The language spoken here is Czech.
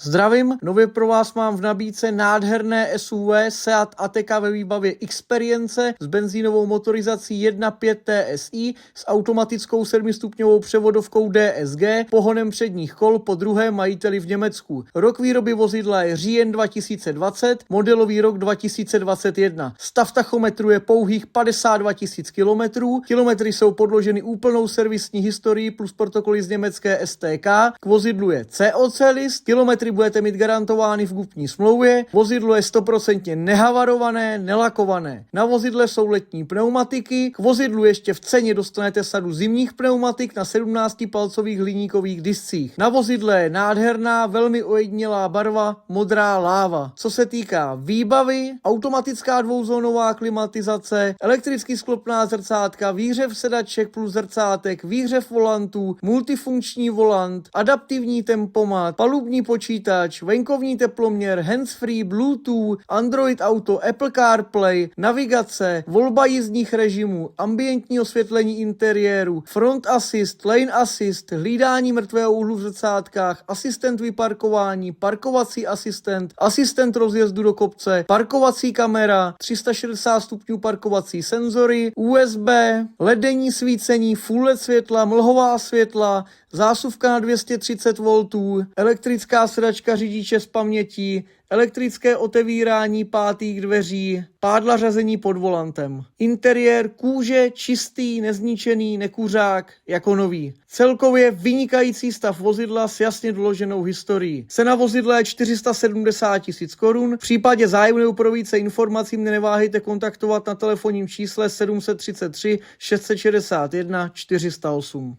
Zdravím, nově pro vás mám v nabídce nádherné SUV Seat Ateca ve výbavě Experience s benzínovou motorizací 1.5 TSI s automatickou 7stupňovou převodovkou DSG, pohonem předních kol po druhém majiteli v Německu. Rok výroby vozidla je říjen 2020, modelový rok 2021. Stav tachometru je pouhých 52 000 km, kilometry jsou podloženy úplnou servisní historií plus protokoly z německé STK, k vozidlu je COC list, kilometry budete mít garantovány v kupní smlouvě, vozidlo je 100% nehavarované, nelakované. Na vozidle jsou letní pneumatiky, k vozidlu ještě v ceně dostanete sadu zimních pneumatik na 17-palcových hliníkových discích. Na vozidle je nádherná, velmi ojedinělá barva modrá láva. Co se týká výbavy, automatická dvouzónová klimatizace, elektricky sklopná zrcátka, výhřev sedaček plus zrcátek, výhřev volantů, multifunkční volant, adaptivní tempomat, palubní počítač, venkovní teploměr, handsfree, Bluetooth, Android Auto, Apple CarPlay, navigace, volba jízdních režimů, ambientní osvětlení interiéru, front assist, lane assist, hlídání mrtvého úhlu v zrcátkách, asistent vyparkování, parkovací asistent, asistent rozjezdu do kopce, parkovací kamera, 360 stupňů parkovací senzory, USB, ledení svícení, full LED světla, mlhová světla, zásuvka na 230 V, elektrická sedačka řidiče s pamětí, elektrické otevírání pátých dveří, pádla řazení pod volantem. Interiér kůže, čistý, nezničený, nekuřák, jako nový. Celkově vynikající stav vozidla s jasně doloženou historií. Cena vozidla je 470 000 korun. V případě zájmu nebo pro více informací mě neváhejte kontaktovat na telefonním čísle 733 661 408.